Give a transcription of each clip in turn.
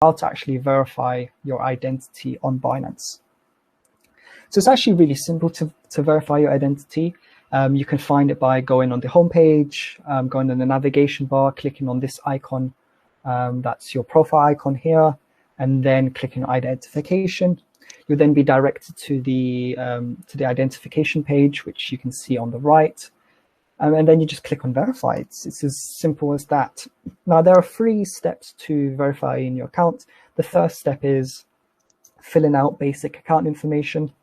how to actually verify your identity on Binance. So it's actually really simple to verify your identity. You can find it by going on the homepage, going on the navigation bar, clicking on this icon, that's your profile icon here, and then clicking on identification. You'll then be directed to the identification page, which you can see on the right. And then you just click on verify. It's as simple as that. Now, there are 3 steps to verifying your account. The first step is filling out basic account information.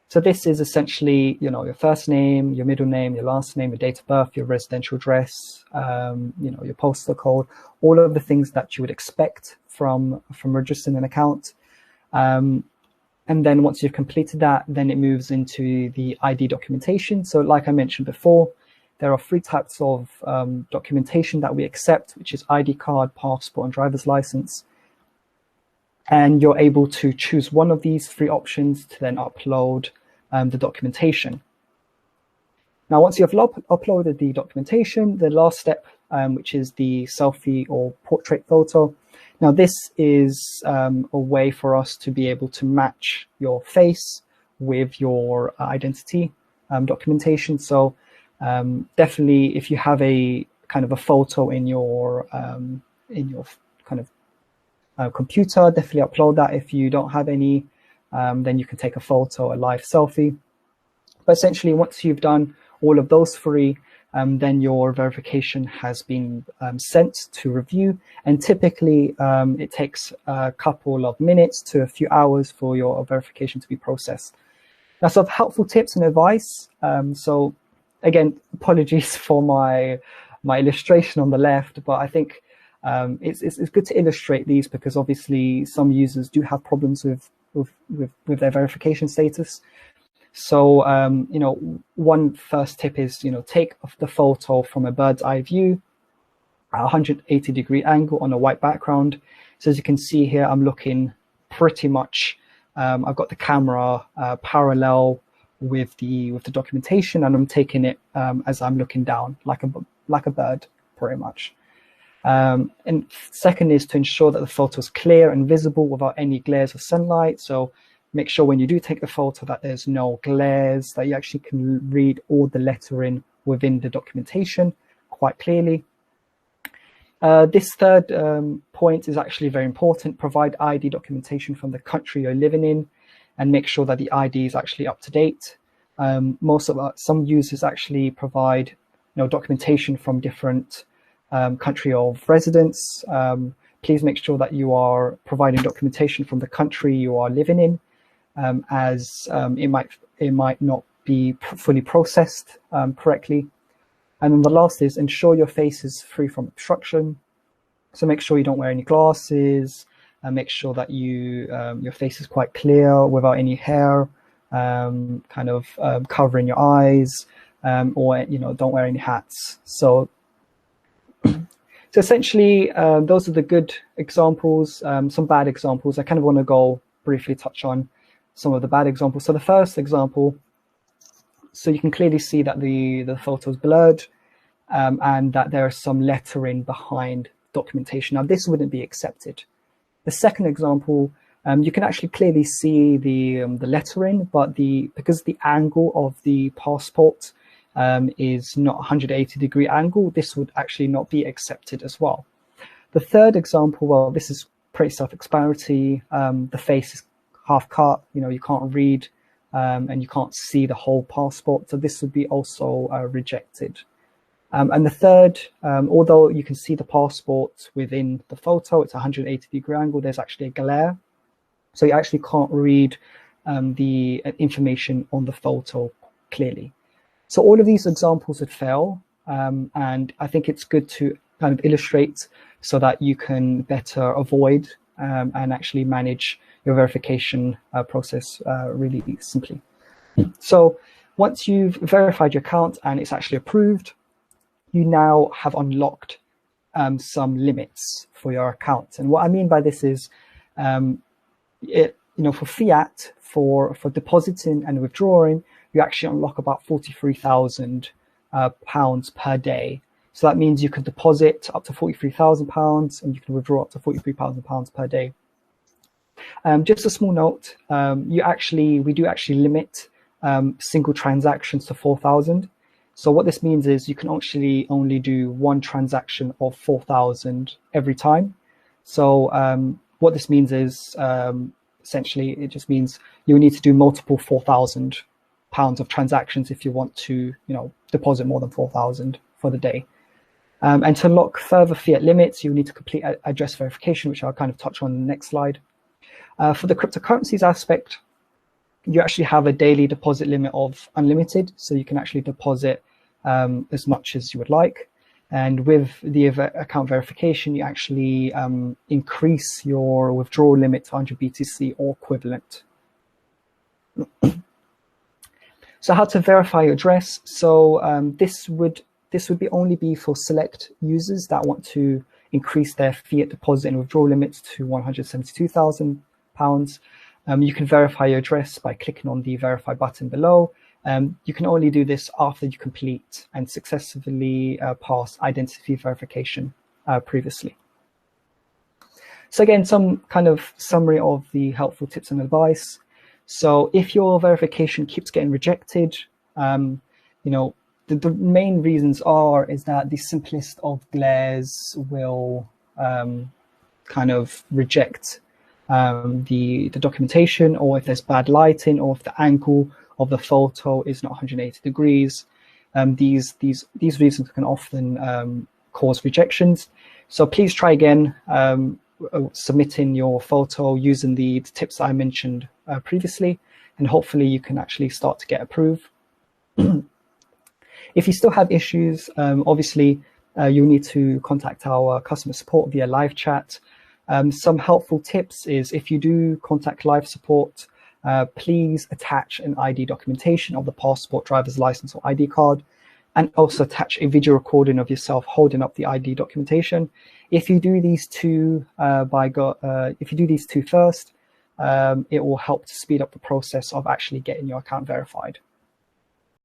So this is essentially, your first name, your middle name, your last name, your date of birth, your residential address, your postal code, all of the things that you would expect from registering an account. And then once you've completed that, then it moves into the ID documentation. So like I mentioned before, there are 3 types of documentation that we accept, which is ID card, passport, and driver's license. And you're able to choose one of these 3 options to then upload the documentation. Now, once you've uploaded the documentation, the last step, which is the selfie or portrait photo. Now, this is a way for us to be able to match your face with your identity documentation. So definitely, if you have a kind of a photo in your kind of computer, definitely upload that. If you don't have any, then you can take a photo, a live selfie. But essentially, once you've done all of those 3, then your verification has been sent to review. And typically, it takes a couple of minutes to a few hours for your verification to be processed. Now, some helpful tips and advice. So again, apologies for my illustration on the left, but I think it's good to illustrate these because obviously some users do have problems with their verification status. So one first tip is take the photo from a bird's eye view at 180-degree angle on a white background. So as you can see here, I'm looking pretty much. I've got the camera parallel with the documentation, and I'm taking it as I'm looking down like a bird, pretty much. And second is to ensure that the photo is clear and visible without any glares of sunlight. So make sure when you do take the photo that there's no glares, that you actually can read all the lettering within the documentation quite clearly. This third point is actually very important. Provide ID documentation from the country you're living in and make sure that the ID is actually up to date. Some users actually provide documentation from different country of residence. Please make sure that you are providing documentation from the country you are living in, as it might not be fully processed correctly. And then the last is ensure your face is free from obstruction. So make sure you don't wear any glasses, and make sure that your face is quite clear without any hair covering your eyes, or don't wear any hats. So essentially, those are the good examples. Some bad examples. I kind of want to go briefly touch on some of the bad examples. So the first example, so you can clearly see that the photo is blurred, and that there is some lettering behind documentation. Now, this wouldn't be accepted. The second example, you can actually clearly see the lettering, but because the angle of the passport is not 180-degree angle, this would actually not be accepted as well. The third example, well, this is pretty self-explanatory. The face is half cut, you can't read, and you can't see the whole passport, so this would be also rejected. And the third, although you can see the passport within the photo, it's a 180-degree angle, there's actually a glare, so you actually can't read the information on the photo clearly. So all of these examples would fail, and I think it's good to kind of illustrate so that you can better avoid and actually manage your verification process really simply. So once you've verified your account and it's actually approved, you now have unlocked some limits for your account. And what I mean by this is, for fiat, for depositing and withdrawing, you actually unlock about £43,000 per day. So that means you can deposit up to £43,000 and you can withdraw up to £43,000 per day. Just a small note, we do actually limit single transactions to 4,000. So what this means is you can actually only do one transaction of 4,000 every time. So what this means is essentially it just means you'll need to do multiple £4,000 of transactions if you want to, deposit more than 4,000 for the day. And to unlock further fiat limits, you need to complete address verification, which I'll kind of touch on in the next slide. For the cryptocurrencies aspect, you actually have a daily deposit limit of unlimited, so you can actually deposit as much as you would like. And with the account verification, you actually increase your withdrawal limit to 100 BTC or equivalent. So how to verify your address? So this would only be for select users that want to increase their fiat deposit and withdrawal limits to £172,000. You can verify your address by clicking on the verify button below. You can only do this after you complete and successfully pass identity verification previously. So again, some kind of summary of the helpful tips and advice. So if your verification keeps getting rejected, the main reasons is that the simplest of glares will kind of reject the documentation, or if there's bad lighting, or if the angle of the photo is not 180 degrees. These reasons can often cause rejections. So please try again submitting your photo using the tips I mentioned previously, and hopefully you can actually start to get approved. If you still have issues, obviously you'll need to contact our customer support via live chat. Some helpful tips is if you do contact live support, please attach an ID documentation of the passport, driver's license, or ID card, and also attach a video recording of yourself holding up the ID documentation. If you do these two first, it will help to speed up the process of actually getting your account verified.